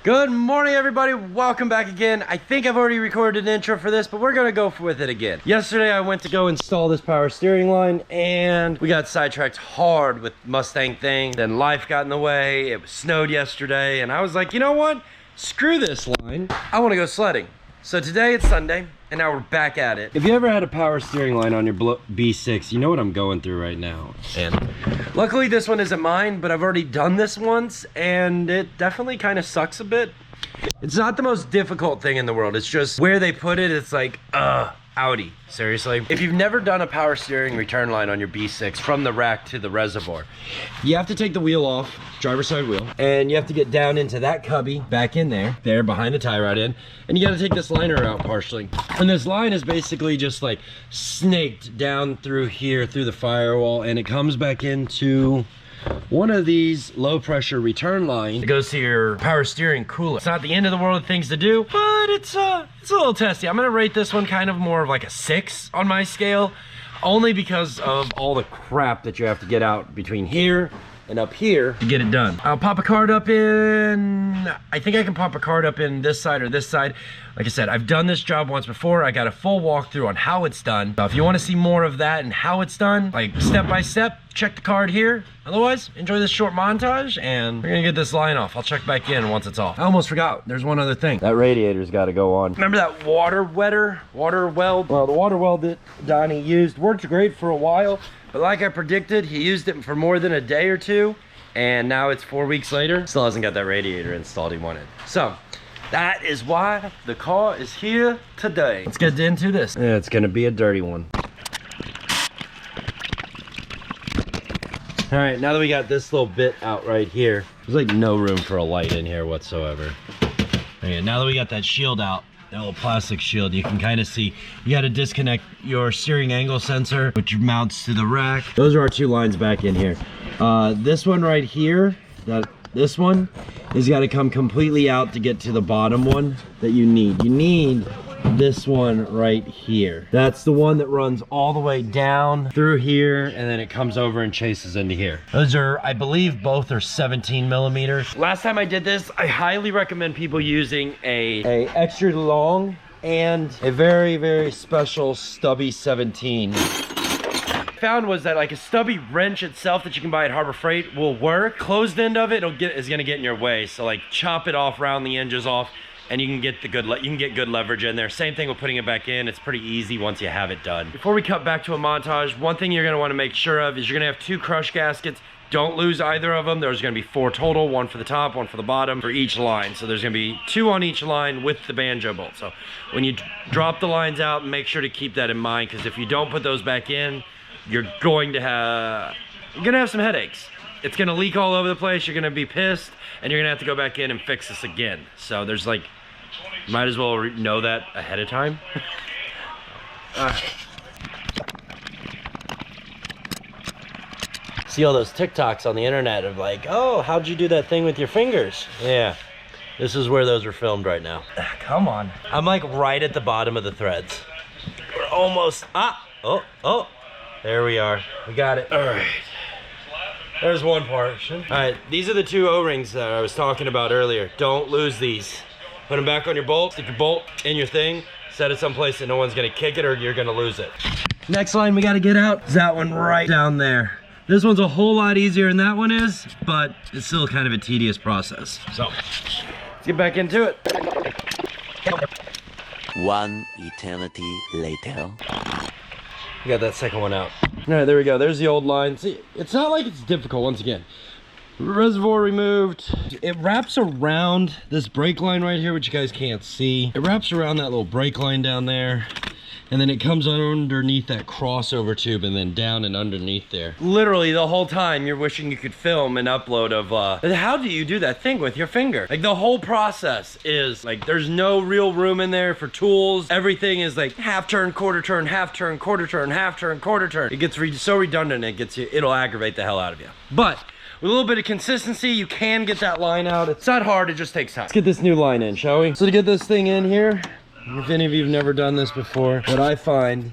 Good morning, everybody. Welcome back again. I think I've already recorded an intro for this, but we're gonna go with it again. Yesterday, I went to go install this power steering line, and we got sidetracked hard with Mustang thing. Then life got in the way. It snowed yesterday, and I was like, you know what? Screw this line. I want to go sledding. So today it's Sunday, and now we're back at it. If you ever had a power steering line on your B6, you know what I'm going through right now. And luckily this one isn't mine, but I've already done this once, and it definitely kind of sucks a bit. It's not the most difficult thing in the world. It's just where they put it, it's like, Audi, seriously. If you've never done a power steering return line on your B6 from the rack to the reservoir, you have to take the wheel off, driver's side wheel, and you have to get down into that cubby, back in there behind the tie rod end, and you gotta take this liner out partially. And this line is basically just like snaked down through here, through the firewall, and it comes back into one of these low pressure return lines. It goes to your power steering cooler. It's not the end of the world of things to do, but it's a little testy. I'm gonna rate this one kind of more of like a 6 on my scale, only because of all the crap that you have to get out between here and up here to get it done. I'll pop a card up in, I think I can pop a card up in this side or this side. Like I said, I've done this job once before. I got a full walkthrough on how it's done. So if you want to see more of that and how it's done, like step by step, check the card here. Otherwise, enjoy this short montage, and we're gonna get this line off. I'll check back in once it's off. I almost forgot, there's one other thing. That radiator's gotta go on. Remember that water weld? Well, the water weld that Donnie used worked great for a while, but like I predicted, he used it for more than a day or two, and now it's 4 weeks later. Still hasn't got that radiator installed he wanted. So, that is why the car is here today. Let's get into this. Yeah, it's gonna be a dirty one. All right, now that we got this little bit out right here, there's like no room for a light in here whatsoever. Okay, now that we got that shield out, that little plastic shield, you can kind of see, you got to disconnect your steering angle sensor, which mounts to the rack. Those are our two lines back in here. This one right here, this one has got to come completely out to get to the bottom one that you need. You need this one right here. That's the one that runs all the way down through here, and then it comes over and chases into here. Those are, I believe both are 17 millimeters. Last time I did this, I highly recommend people using a extra long and a very, very special stubby 17. Found was that like a stubby wrench itself that you can buy at Harbor Freight will work. Closed end of it is gonna get in your way. So like chop it off, round the hinges off, and you can get good leverage in there. Same thing with putting it back in. It's pretty easy once you have it done. Before we cut back to a montage, one thing you're gonna wanna make sure of is you're gonna have 2 crush gaskets. Don't lose either of them. There's gonna be 4 total, 1 for the top, 1 for the bottom for each line. So there's gonna be 2 on each line with the banjo bolt. So when you drop the lines out, make sure to keep that in mind, because if you don't put those back in, you're gonna have some headaches. It's gonna leak all over the place. You're gonna be pissed, and you're gonna have to go back in and fix this again. So there's like, might as well know that ahead of time. See all those TikToks on the internet of like, oh, how'd you do that thing with your fingers? Yeah, this is where those are filmed right now. Come on. I'm like right at the bottom of the threads. We're almost, oh, there we are. We got it. All right. There's one portion. All right, these are the 2 O-rings that I was talking about earlier. Don't lose these. Put them back on your bolt, stick your bolt in your thing, set it someplace that no one's gonna kick it or you're gonna lose it. Next line we gotta get out is that one right down there. This one's a whole lot easier than that one is, but it's still kind of a tedious process. So, let's get back into it. One eternity later. We got that second one out. All right, there we go. There's the old line. See, it's not like it's difficult once again. Reservoir removed. It wraps around this brake line right here, which you guys can't see. It wraps around that little brake line down there, and then it comes underneath that crossover tube and then down and underneath there. Literally the whole time you're wishing you could film an upload of how do you do that thing with your finger? Like the whole process is like, there's no real room in there for tools. Everything is like half turn, quarter turn, half turn, quarter turn, half turn, quarter turn. It gets so redundant, it'll aggravate the hell out of you. But with a little bit of consistency, you can get that line out. It's not hard, it just takes time. Let's get this new line in, shall we? So to get this thing in here, if any of you have never done this before, what I find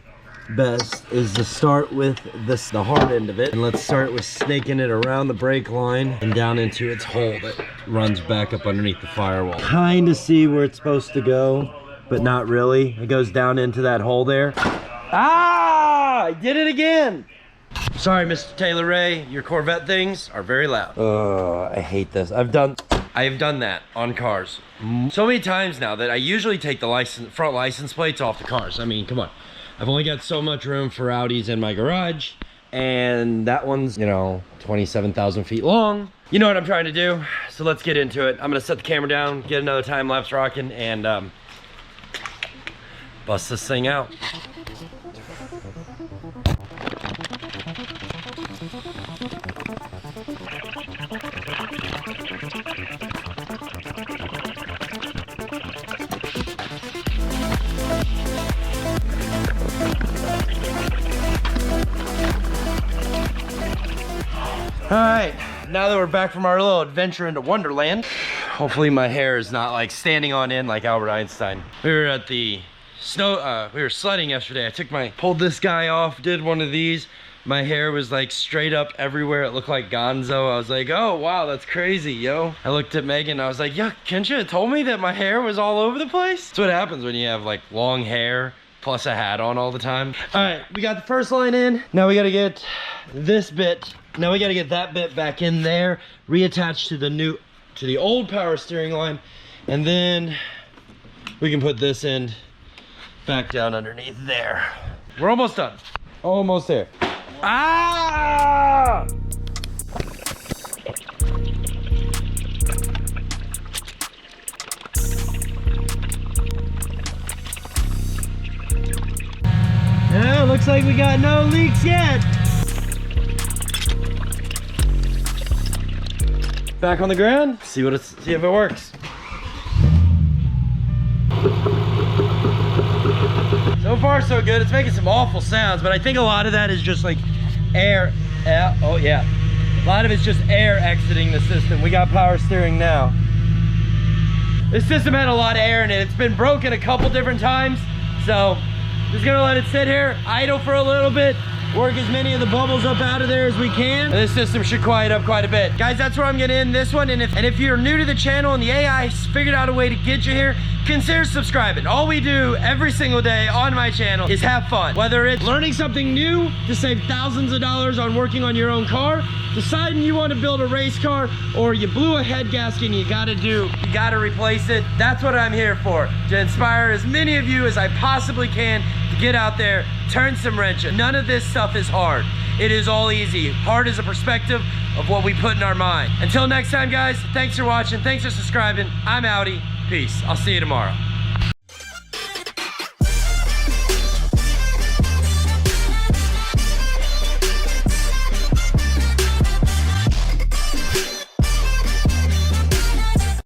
best is to start with the hard end of it. And let's start with snaking it around the brake line and down into its hole that runs back up underneath the firewall. Kind of see where it's supposed to go, but not really. It goes down into that hole there. Ah, I did it again. Sorry, Mr. Taylor Ray, your Corvette things are very loud. I hate this. I have done that on cars so many times now that I usually take the front license plates off the cars. I mean, come on. I've only got so much room for Audis in my garage, and that one's, you know, 27,000 feet long. You know what I'm trying to do, so let's get into it. I'm gonna set the camera down, get another time-lapse rocking, and bust this thing out. All right, now that we're back from our little adventure into Wonderland, hopefully my hair is not like standing on end like Albert Einstein. We were at the snow, we were sledding yesterday. Pulled this guy off, did one of these. My hair was like straight up everywhere. It looked like Gonzo. I was like, oh wow, that's crazy, yo. I looked at Megan, I was like, yeah, couldn't you have told me that my hair was all over the place? That's what happens when you have like long hair plus a hat on all the time. All right, we got the first line in. Now we gotta get this bit. Now we gotta get that bit back in there, reattached to the old power steering line, and then we can put this end back down underneath there. We're almost done. Almost there. Ah! Yeah, looks like we got no leaks yet. Back on the ground, see if it works. So far so good. It's making some awful sounds, but I think a lot of that is just like air. Oh yeah, a lot of it's just air exiting the system. We got power steering now. This system had a lot of air in it. It's been broken a couple different times, so just gonna let it sit here, idle for a little bit, work as many of the bubbles up out of there as we can. This system should quiet up quite a bit. Guys, that's where I'm gonna end this one. And if you're new to the channel and the AI figured out a way to get you here, consider subscribing. All we do every single day on my channel is have fun. Whether it's learning something new to save thousands of dollars on working on your own car, deciding you want to build a race car, or you blew a head gasket and you gotta replace it. That's what I'm here for, to inspire as many of you as I possibly can to get out there, turn some wrenching. None of this stuff is hard. It is all easy. Hard is a perspective of what we put in our mind. Until next time, guys, thanks for watching. Thanks for subscribing. I'm Audi. Peace. I'll see you tomorrow.